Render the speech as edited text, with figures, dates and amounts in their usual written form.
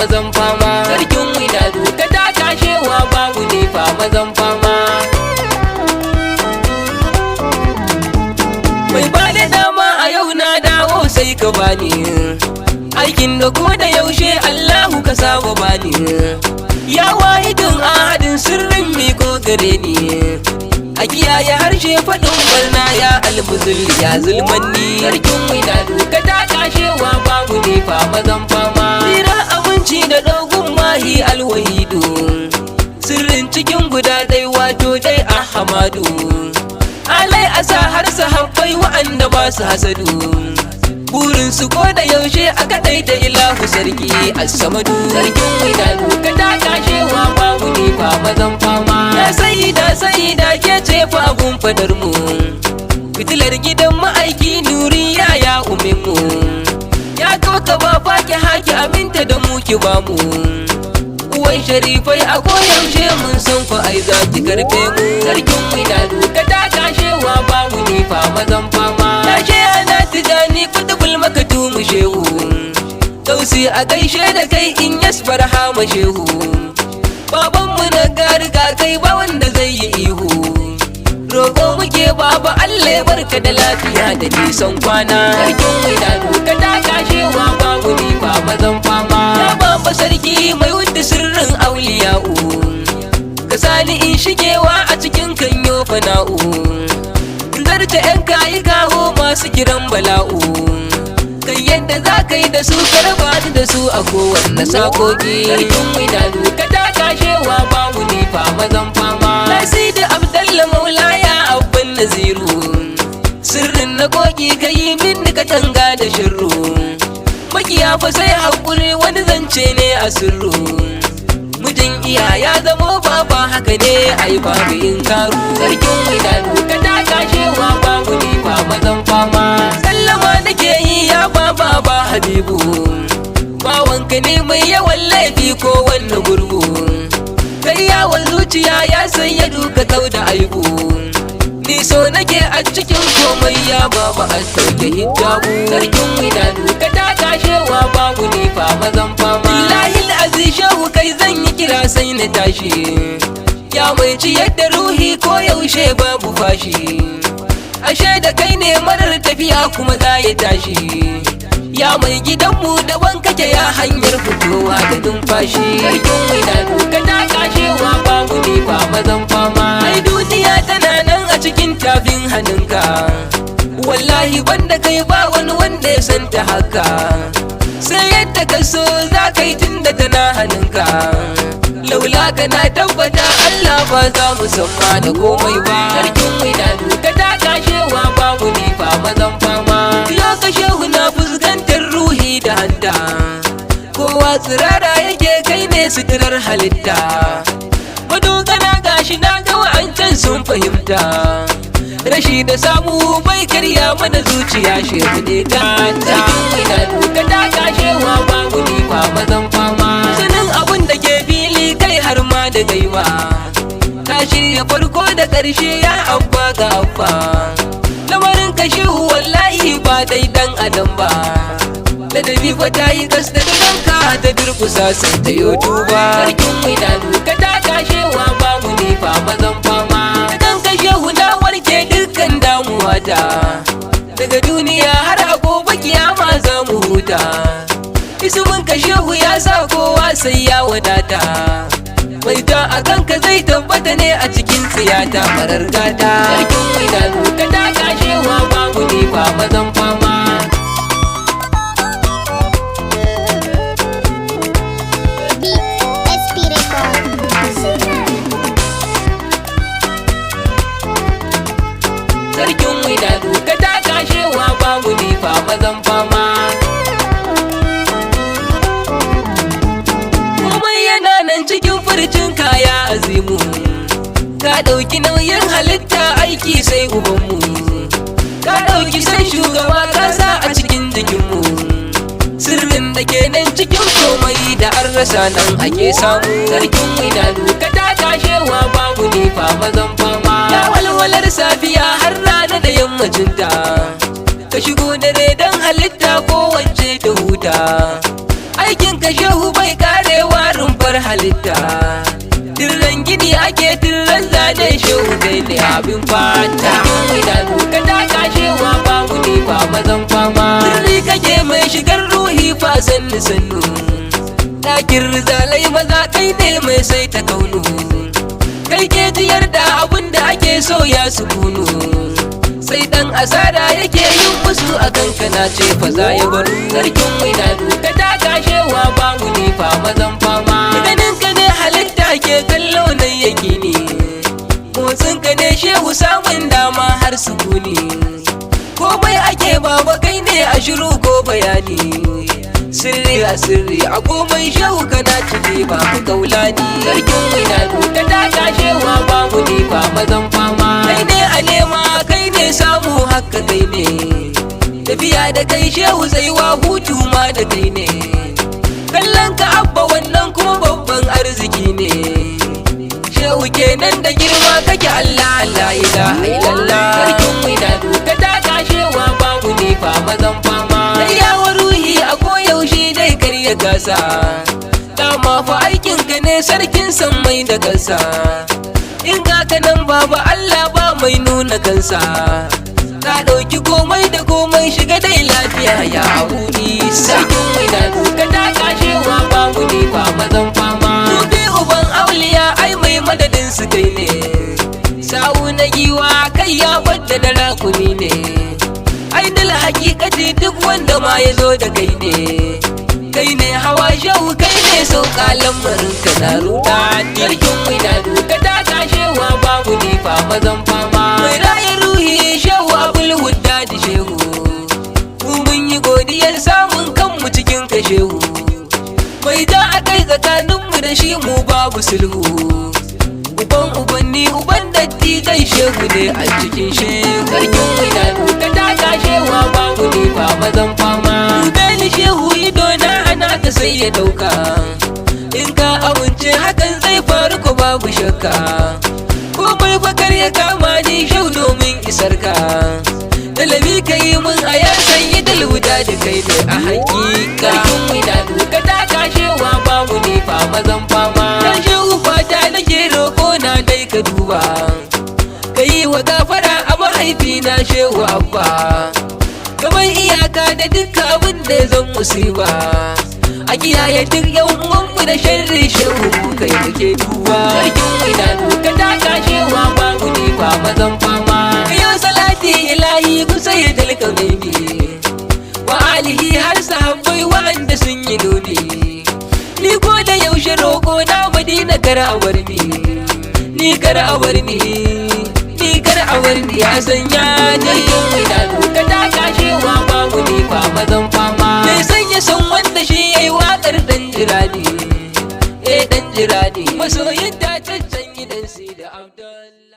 mazan fama. Sarkin widadu ka taka shewa babu ne fa mazan fama. Mai bada dama a yau na dawo sai ka bani aikin da ko da yaushe Allahu ka saba bani. Ya wahidin ahadin sirrin miko gare ni, a kiyaye harshe faɗin barna ya almuzul ya zulmanni. Sarkin widadu ka taka shewa babu ne fa mazan fama. Tsira abinci da dogon mahi alwahidu, sirrin cikin guda ɗai wato dai Ahmadu. Alai asa har sahabbai wa'anda ba su hasadu, burin su ko da yaushe a kaɗai da ilahu sarki as-samadu. Sarkin widadu ka taka shewa babu ne fa mazan fama. Ya sayida ke ce fa abun fadar mu, fitilar gidan ma'aiki nuriya ya umin mu. Ya kauka ba faki haki aminta da mu ki ba mu, uwan sharifai a koyaushe mun san fa ai za ki karfe mu. Sarkin widadu ka taka shewa babu ne fa mazan fama. Tashe ana tijani kutubul makatumu shehu, tausi a gaishe da kai in yasbar hama shehu. Babanmu na garga kai ba wanda zai yi ihu, roƙo muke baba Allah ya barka da lafiya da nisan kwana. Sarkin widadu ka taka shewa babu ne fa mazan fama. Ya baba sarki mai wanda sirrin auliya'u, ka sani in shigewa a cikin kanyo fana'u, zarta yan kayi kawo masu kiran bala'u. Kai yadda za ka yi da su ka raba da su a kowanne sakoki. Sarkin widadu ka taka shewa babu ne fa mazan fama. Nasidi Abdallah Maulaya abban Naziru, sirrin na koki ka yi min ka tanga da shirru. Makiya fa sai haƙuri wani zance ne a sirru, mijin iya ya zamo baba haka ne ai babu yin karu. Sarkin widadu ka taka shewa babu ne fa mazan fama. Sallama nake yi ya baba ba Habibu, bawanka ne mai yawan laifi ko wanne gurgu. Kai yawon zuciya ya san ya duka kau da aibu, ni so nake a cikin komai ya baba a sauke hijabu. Sarkin widadu ka taka shewa babu ne fa mazan fama. Billahi aziz shehu kai zan yi kira sai na tashi, ya mai ciyar da ruhi ko yaushe babu fashi. Ashe da kai ne marar tafiya kuma za ya tashi, ya mai gidanmu daban kake ya hanyar fitowa da numfashi. Sarkin widadu ka taka shewa babu ne fa mazan fama. Ai duniya tana nan a cikin tafin hannunka, wallahi banda kai ba wani wanda ya santa haka. Sai yadda ka so za ka yi tunda tana hannunka, laula ka na tabbata Allah ba za mu samma da komai ba. Sarkin widadu ka taka shewa babu ne fa mazan fama. Ya ka shehu na fuskantar ruhi da hanta, kowa tsirara yake kai ne suturar halitta. Madogana gashi na ga wa'ancan sun fahimta, rashi da samu bai karya mana zuciya shehu ne gata. Sarkin widadu ka taka shewa babu ne fa mazan fama. Sanin abun da ke fili kai har ma da gaiwa, ta shirya farko da ƙarshe ya abba ga abba. Lamarin ka shehu wallahi ba dai dan adam ba, ladabi fa ta yi gas da kanka ta durkusa sai ta yo duba. Sarkin widadu ka taka shewa babu ne fa mazan fama. Dan ka shehu na warke dukkan damuwa ta, daga duniya har a gobe kiyama za mu huta. Ismin ka shehu ya sa kowa sai ya wadata, mai ta a kanka zai tabbata ne a cikin tsiyata marar gata. Sarkin widadu ka taka shewa babu ne fa mazan fama. Sarkin widadu ka taka shewa babu ne fa mazan fama. Komai yana nan cikin furcin kaya azimu, ka ɗauki nauyin halitta aiki sai ubanmu, ka ɗauki sai shugaba kasa a cikin jikinmu. Sirrin da ke nan cikin komai da an rasa nan ake samu. Sarkin widadu ka taka shewa babu ne fa mazan fama. Ya walwalar safiya har rana da yammacinta, ka shigo dare dan halitta ko wacce ta huta. aikin ka shehu bai karewa rumfar halitta, tirren gini ake tirren zane shehu kai ne abin fata. Idanu ka taka shewa babu ne ba mazan fama, sirri kake mai shigar ruhi fa sannu sannu, ɗakin rizalai maza kai ne mai sai ta kaunu, kai ke jiyar da abin da ake so ya sukunu, sai dan asara yake yin musu a kanka na ce fa za ya baro. Sarkin idanu ka taka shewa babu ne fa mazan fama, ganin ka ne halitta ke kallo nan yake ne, motsin ka ne shehu samun dama har sukuni, komai ake baba kai ne a shiru ko bayani, sirri a sirri a komai shehu kana ciki ba ku kaulani. Sarkin idanu ka taka shewa babu ne fa mazan fama, kai ne a nema kai ne samu haka kai ne, tafiya da kai shehu tsayuwa hutu ma da kai ne, kallon ka abba wannan kuma babban arziki ne, shehu kenan da girma kake Allah la ilaha illallah. Sarkin idanu ka taka shewa babu ne fa mazan fama, sai yawa ruhi a koyaushe dai karya gasa, dama fa aikin ka ne sarkin sammai da kansa, in ga ka nan baba Allah ba mai nuna kansa, ka ɗauki komai da komai shiga dai lafiya ya abu isa. Sarkin idanu ka taka shewa babu ne fa mazan fama, gobe uban auliya ai mai madadin su kai ne, sa'u na giwa kai ya wadda da rakuni ne, ainul hakikati duk wanda ma ya zo da kai ne, kai ne hawa shehu kai ne sauka lamarin ka na ruɗa. Sarkin idanu ka taka shewa babu ne fa mazan fama, mai raye ruhi shehu abul hudda da shehu, mun yi godiyar samun kanmu cikin ka shehu, mai da a kai tsakaninmu da shi mu babu sulhu, uban ubanni uban datti kai shehu ne a cikin shehu. Sarkin idanu ka taka shewa babu ne fa mazan fama, dubeli shehu ido na ana ka sai ya dauka, in ka amince hakan zai faru ko babu shakka, komai bakar ya kama ni shehu domin isar ka, dalabi ka yi min a ya sanyi dalwuda da kai ne a hakika. Sarkin idanu ka taka shewa babu ne fa mazan fama, dan shehu fata nake roko na dai ka duba, ka yi wa gafara a mahaifina shehu abba, kamar iyaka da dukkan abin da ya zan musiba, a kiyaye duk yan uwanmu da sharri shehu kai muke duba. Sarkin idanu ka taka shewa babu ne fa mazan fama, yau salati ilahi kusa ya dalka mai wa alihi har sahabbai wa'anda sun yi nuni, ni ko da yaushe roko na madina kar a warni, ni kar a warni, ni kar a warni ya sanya ni. Idanu ka taka shewa babu ne fa mazan fama, mai sanya son wanda shi yayi wakar dan jirani, dan jirani masoyin ta cancan gidan si da Abdullah.